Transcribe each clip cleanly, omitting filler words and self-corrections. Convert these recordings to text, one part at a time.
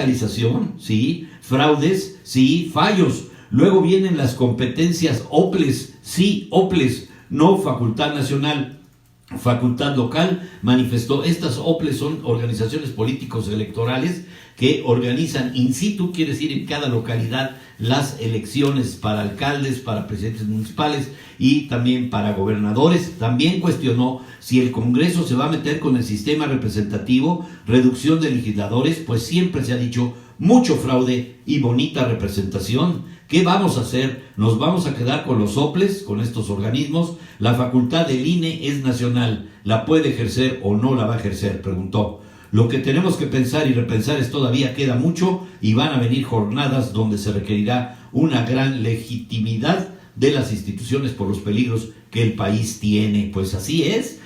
fiscalización, sí, fraudes, sí, fallos. Luego vienen las competencias OPLES, sí, OPLES, no facultad nacional, facultad local. Manifestó, estas OPLES son organizaciones políticos electorales que organizan in situ, quiere decir en cada localidad, las elecciones para alcaldes, para presidentes municipales y también para gobernadores. También cuestionó si el Congreso se va a meter con el sistema representativo, reducción de legisladores, pues siempre se ha dicho mucho fraude y bonita representación. ¿Qué vamos a hacer? ¿Nos vamos a quedar con los OPLES, con estos organismos? La facultad del INE es nacional, ¿la puede ejercer o no la va a ejercer?, preguntó. Lo que tenemos que pensar y repensar es todavía queda mucho y van a venir jornadas donde se requerirá una gran legitimidad de las instituciones por los peligros que el país tiene. Pues así es,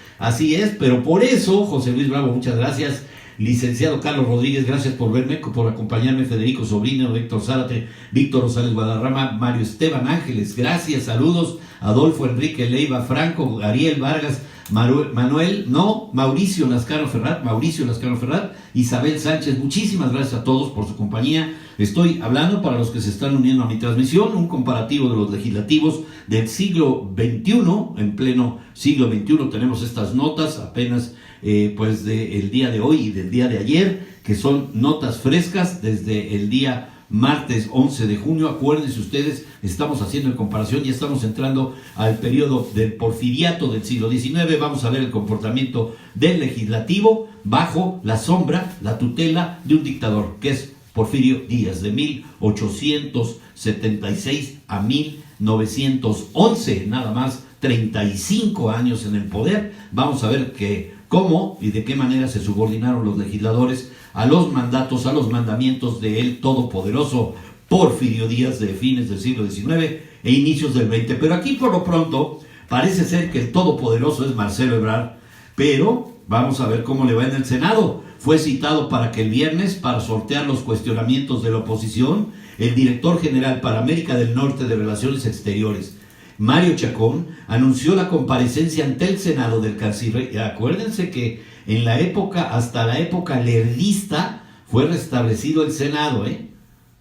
pero por eso, José Luis Bravo, muchas gracias. Licenciado Carlos Rodríguez, gracias por verme, por acompañarme. Federico Sobrino, Héctor Zárate, Víctor Rosales Guadarrama, Mario Esteban Ángeles, gracias, saludos. Adolfo Enrique Leiva Franco, Ariel Vargas, Mauricio Lascano Ferrat, Isabel Sánchez, muchísimas gracias a todos por su compañía. Estoy hablando, para los que se están uniendo a mi transmisión, un comparativo de los legislativos del siglo XXI, en pleno siglo XXI. Tenemos estas notas apenas pues del día de hoy y del día de ayer, que son notas frescas desde el día martes 11 de junio. Acuérdense ustedes, estamos haciendo en comparación, ya estamos entrando al periodo del porfiriato del siglo XIX. Vamos a ver el comportamiento del legislativo bajo la sombra, la tutela de un dictador, que es Porfirio Díaz, de 1876 a 1911, nada más 35 años en el poder. Vamos a ver cómo y de qué manera se subordinaron los legisladores a los mandatos, a los mandamientos de el todopoderoso Porfirio Díaz, de fines del siglo XIX e inicios del XX. Pero aquí por lo pronto parece ser que el todopoderoso es Marcelo Ebrard, pero vamos a ver cómo le va en el Senado. Fue citado para que el viernes, para sortear los cuestionamientos de la oposición, el director general para América del Norte de Relaciones Exteriores, Mario Chacón, anunció la comparecencia ante el Senado del canciller. Acuérdense que en la época, hasta la época lerdista, fue restablecido el Senado,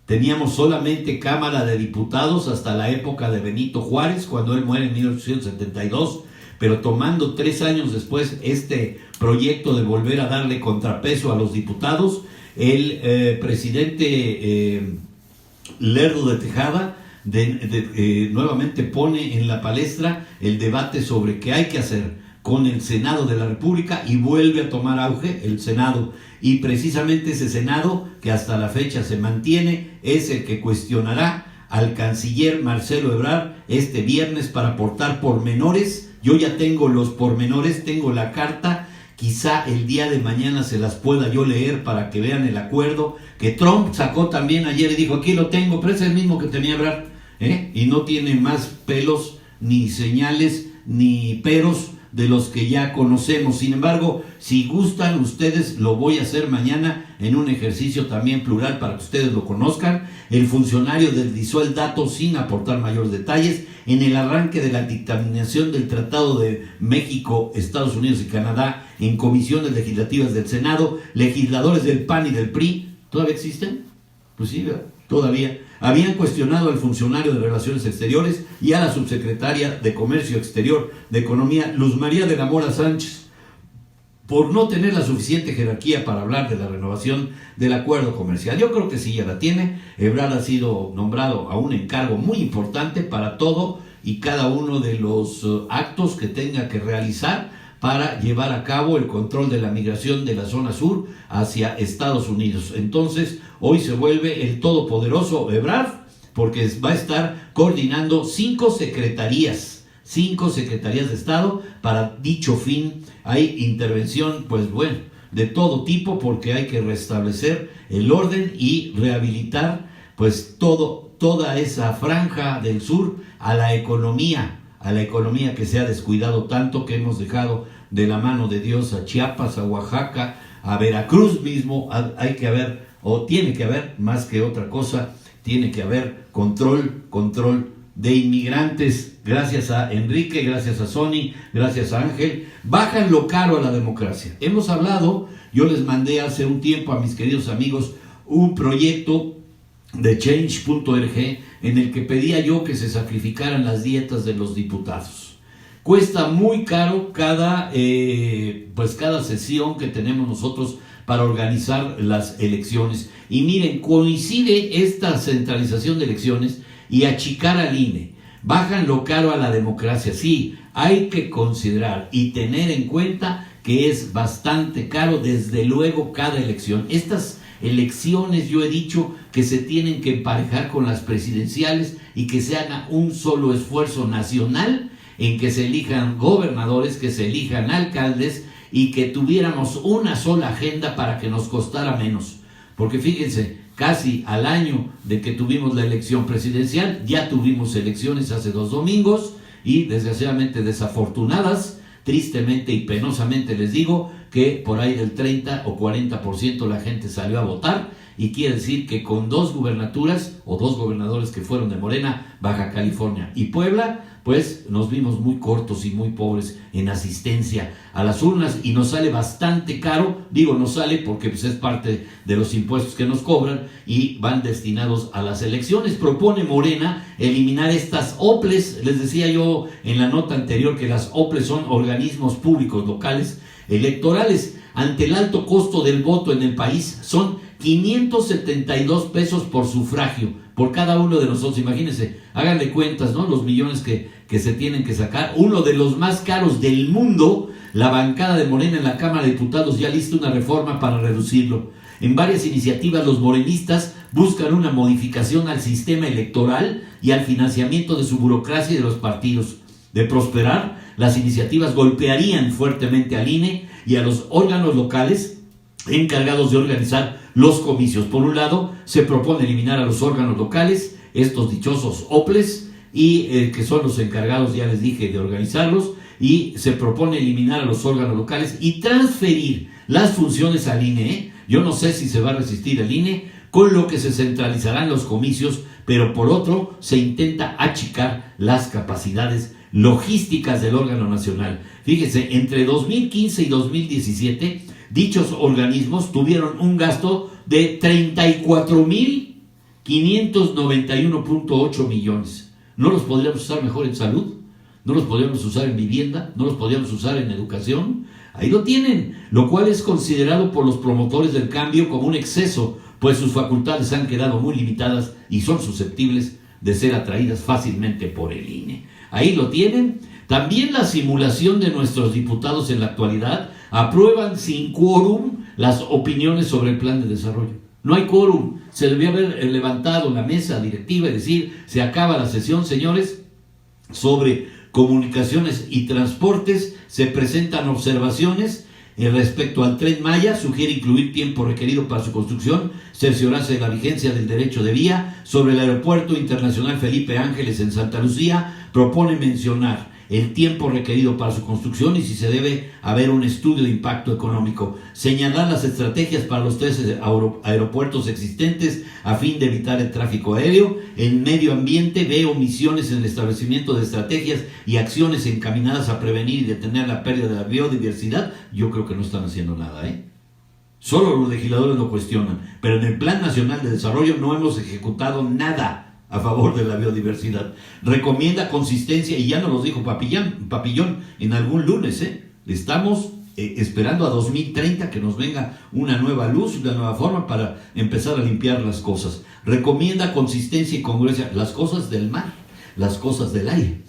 Teníamos solamente Cámara de Diputados hasta la época de Benito Juárez, cuando él muere en 1872, pero tomando 3 años después este proyecto de volver a darle contrapeso a los diputados, el presidente Lerdo de Tejada nuevamente pone en la palestra el debate sobre qué hay que hacer con el Senado de la República, y vuelve a tomar auge el Senado, y precisamente ese Senado, que hasta la fecha se mantiene, es el que cuestionará al canciller Marcelo Ebrard este viernes para aportar pormenores. Yo ya tengo los pormenores, tengo la carta, quizá el día de mañana se las pueda yo leer para que vean el acuerdo que Trump sacó también ayer y dijo, aquí lo tengo, pero es el mismo que tenía Ebrard, y no tiene más pelos, ni señales, ni peros de los que ya conocemos. Sin embargo, si gustan ustedes, lo voy a hacer mañana en un ejercicio también plural para que ustedes lo conozcan. El funcionario deslizó el dato sin aportar mayores detalles. En el arranque de la dictaminación del Tratado de México, Estados Unidos y Canadá en comisiones legislativas del Senado, legisladores del PAN y del PRI, ¿todavía existen? Pues sí, ¿verdad? Todavía habían cuestionado al funcionario de Relaciones Exteriores y a la subsecretaria de Comercio Exterior de Economía, Luz María de la Mora Sánchez, por no tener la suficiente jerarquía para hablar de la renovación del acuerdo comercial. Yo creo que sí, ya la tiene. Ebrard ha sido nombrado a un encargo muy importante para todo y cada uno de los actos que tenga que realizar para llevar a cabo el control de la migración de la zona sur hacia Estados Unidos. Entonces, hoy se vuelve el todopoderoso Ebrard, porque va a estar coordinando 5 secretarías de Estado para dicho fin. Hay intervención, pues bueno, de todo tipo, porque hay que restablecer el orden y rehabilitar pues toda esa franja del sur a la economía que se ha descuidado tanto, que hemos dejado de la mano de Dios a Chiapas, a Oaxaca, a Veracruz mismo. Hay que haber, o tiene que haber, más que otra cosa, tiene que haber control de inmigrantes. Gracias a Enrique, gracias a Sony, gracias a Ángel. Bajan lo caro a la democracia. Hemos hablado, yo les mandé hace un tiempo a mis queridos amigos un proyecto de Change.org en el que pedía yo que se sacrificaran las dietas de los diputados. Cuesta muy caro cada sesión que tenemos nosotros para organizar las elecciones. Y miren, coincide esta centralización de elecciones y achicar al INE. Bajan lo caro a la democracia. Sí, hay que considerar y tener en cuenta que es bastante caro, desde luego, cada elección. Estas elecciones, yo he dicho que se tienen que emparejar con las presidenciales y que se haga un solo esfuerzo nacional en que se elijan gobernadores, que se elijan alcaldes y que tuviéramos una sola agenda para que nos costara menos. Porque fíjense, casi al año de que tuvimos la elección presidencial, ya tuvimos elecciones hace 2 domingos y desgraciadamente desafortunadas, tristemente y penosamente les digo que por ahí del 30 o 40% la gente salió a votar, y quiere decir que con 2 gubernaturas o 2 gobernadores que fueron de Morena, Baja California y Puebla, pues nos vimos muy cortos y muy pobres en asistencia a las urnas, y nos sale bastante caro. Digo nos sale porque pues es parte de los impuestos que nos cobran y van destinados a las elecciones. Propone Morena eliminar estas OPLES. Les decía yo en la nota anterior que las OPLES son organismos públicos locales electorales. Ante el alto costo del voto en el país, son 572 pesos por sufragio, por cada uno de nosotros. Imagínense, háganle cuentas, ¿no? Los millones que se tienen que sacar. Uno de los más caros del mundo. La bancada de Morena en la Cámara de Diputados ya lista una reforma para reducirlo. En varias iniciativas los morenistas buscan una modificación al sistema electoral y al financiamiento de su burocracia y de los partidos. De prosperar, las iniciativas golpearían fuertemente al INE y a los órganos locales encargados de organizar los comicios. Por un lado, se propone eliminar a los órganos locales, estos dichosos OPLES, y que son los encargados, ya les dije, de organizarlos, y se propone eliminar a los órganos locales y transferir las funciones al INE. Yo no sé si se va a resistir el INE, con lo que se centralizarán los comicios, pero por otro, se intenta achicar las capacidades logísticas del órgano nacional. Fíjense, entre 2015 y 2017, dichos organismos tuvieron un gasto de 34,591.8 millones. ¿No los podríamos usar mejor en salud? ¿No los podríamos usar en vivienda? ¿No los podríamos usar en educación? Ahí lo tienen, lo cual es considerado por los promotores del cambio como un exceso, pues sus facultades han quedado muy limitadas y son susceptibles de ser atraídas fácilmente por el INE. Ahí lo tienen. También la simulación de nuestros diputados en la actualidad aprueban sin quórum las opiniones sobre el plan de desarrollo. No hay quórum. Se debió haber levantado la mesa directiva y decir, se acaba la sesión, señores. Sobre comunicaciones y transportes se presentan observaciones respecto al Tren Maya. Sugiere incluir tiempo requerido para su construcción, cerciorarse de la vigencia del derecho de vía. Sobre el Aeropuerto Internacional Felipe Ángeles en Santa Lucía, propone mencionar el tiempo requerido para su construcción y si se debe haber un estudio de impacto económico. Señalar las estrategias para los 13 aeropuertos existentes a fin de evitar el tráfico aéreo. En medio ambiente, ve omisiones en el establecimiento de estrategias y acciones encaminadas a prevenir y detener la pérdida de la biodiversidad. Yo creo que no están haciendo nada, Solo los legisladores lo cuestionan, pero en el Plan Nacional de Desarrollo no hemos ejecutado nada a favor de la biodiversidad. Recomienda consistencia, y ya nos lo dijo Papillón en algún lunes, Estamos esperando a 2030 que nos venga una nueva luz, una nueva forma para empezar a limpiar las cosas. Recomienda consistencia y congruencia, las cosas del mar, las cosas del aire.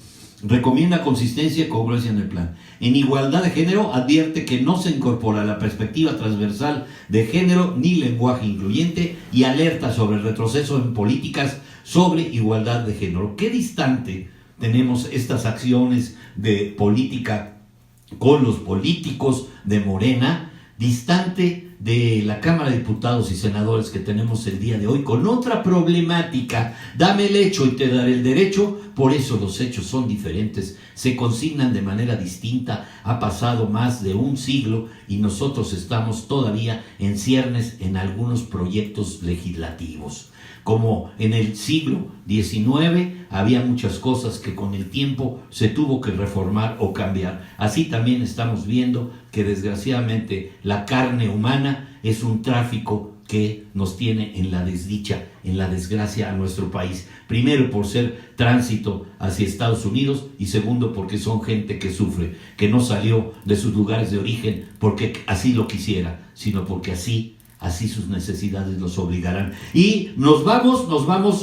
Recomienda consistencia y congruencia en el plan. En igualdad de género, advierte que no se incorpora la perspectiva transversal de género ni lenguaje incluyente y alerta sobre el retroceso en políticas sobre igualdad de género. ¿Qué distante tenemos estas acciones de política con los políticos de Morena? Distante de la Cámara de Diputados y Senadores que tenemos el día de hoy, con otra problemática. Dame el hecho y te daré el derecho. Por eso los hechos son diferentes, se consignan de manera distinta. Ha pasado más de un siglo y nosotros estamos todavía en ciernes en algunos proyectos legislativos. Como en el siglo XIX había muchas cosas que con el tiempo se tuvo que reformar o cambiar. Así también estamos viendo que desgraciadamente la carne humana es un tráfico que nos tiene en la desdicha, en la desgracia a nuestro país. Primero, por ser tránsito hacia Estados Unidos, y segundo, porque son gente que sufre, que no salió de sus lugares de origen porque así lo quisiera, sino porque así sus necesidades los obligarán. Y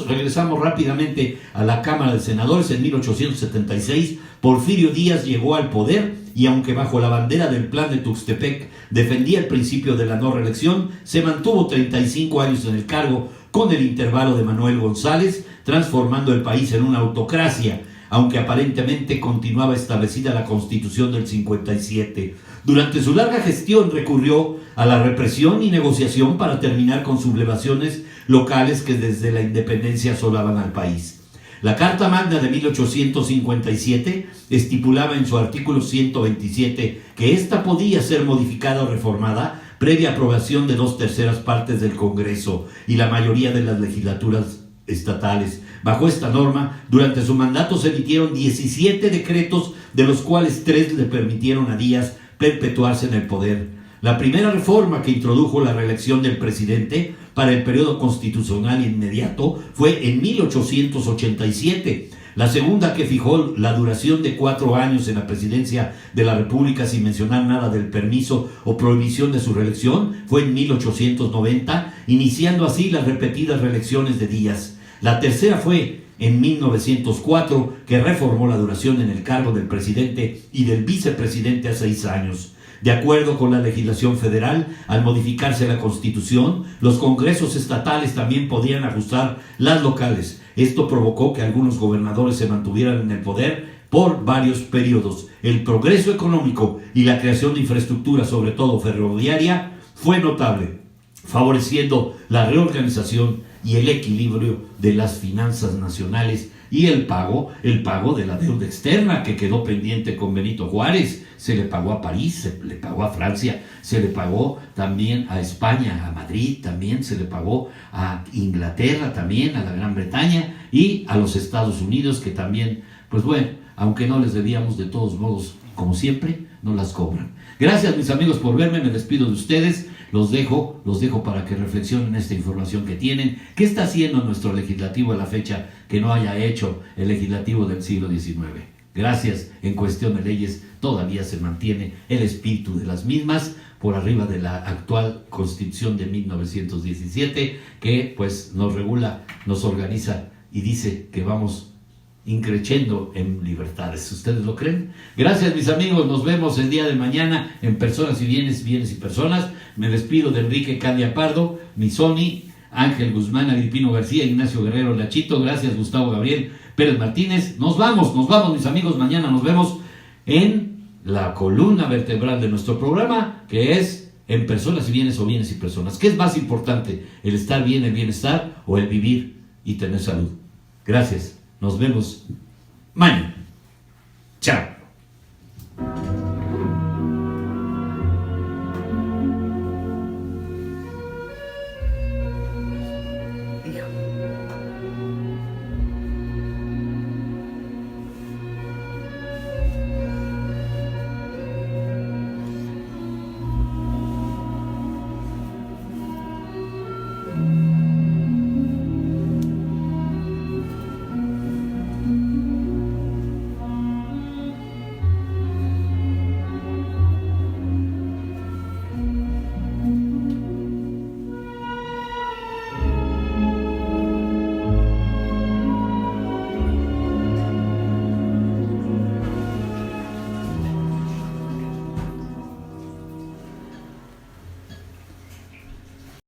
regresamos rápidamente a la Cámara de Senadores. En 1876, Porfirio Díaz llegó al poder, y aunque bajo la bandera del Plan de Tuxtepec defendía el principio de la no reelección, se mantuvo 35 años en el cargo, con el intervalo de Manuel González, transformando el país en una autocracia, aunque aparentemente continuaba establecida la Constitución del 57. Durante su larga gestión recurrió a la represión y negociación para terminar con sublevaciones locales que desde la independencia asolaban al país. La Carta Magna de 1857 estipulaba en su artículo 127 que ésta podía ser modificada o reformada previa aprobación de 2/3 partes del Congreso y la mayoría de las legislaturas estatales. Bajo esta norma, durante su mandato se emitieron 17 decretos, de los cuales 3 le permitieron a Díaz perpetuarse en el poder. La primera reforma que introdujo la reelección del presidente para el periodo constitucional inmediato fue en 1887. La segunda, que fijó la duración de 4 años en la presidencia de la República sin mencionar nada del permiso o prohibición de su reelección, fue en 1890, iniciando así las repetidas reelecciones de Díaz. La tercera fue en 1904, que reformó la duración en el cargo del presidente y del vicepresidente a 6 años. De acuerdo con la legislación federal, al modificarse la Constitución, los congresos estatales también podían ajustar las locales. Esto provocó que algunos gobernadores se mantuvieran en el poder por varios periodos. El progreso económico y la creación de infraestructura, sobre todo ferroviaria, fue notable, favoreciendo la reorganización y el equilibrio de las finanzas nacionales y el pago de la deuda externa que quedó pendiente con Benito Juárez. Se le pagó a París, se le pagó a Francia, se le pagó también a España, a Madrid, también se le pagó a Inglaterra, también a la Gran Bretaña y a los Estados Unidos, que también, pues bueno, aunque no les debíamos, de todos modos, como siempre, no las cobran. Gracias, mis amigos, por verme. Me despido de ustedes. Los dejo para que reflexionen esta información que tienen. ¿Qué está haciendo nuestro legislativo a la fecha que no haya hecho el legislativo del siglo XIX? Gracias. En cuestión de leyes todavía se mantiene el espíritu de las mismas por arriba de la actual Constitución de 1917, que pues nos regula, nos organiza y dice que vamos increciendo en libertades. ¿Ustedes lo creen? Gracias, mis amigos. Nos vemos el día de mañana en Personas y Bienes, Bienes y Personas. Me despido de Enrique Candia Pardo, Misoni, Ángel Guzmán, Agripino García, Ignacio Guerrero Lachito. Gracias, Gustavo Gabriel Pérez Martínez. Nos vamos, mis amigos. Mañana nos vemos en la columna vertebral de nuestro programa, que es en Personas y Bienes o Bienes y Personas. ¿Qué es más importante? ¿El estar bien, el bienestar, o el vivir y tener salud? Gracias. Nos vemos mañana. Chao.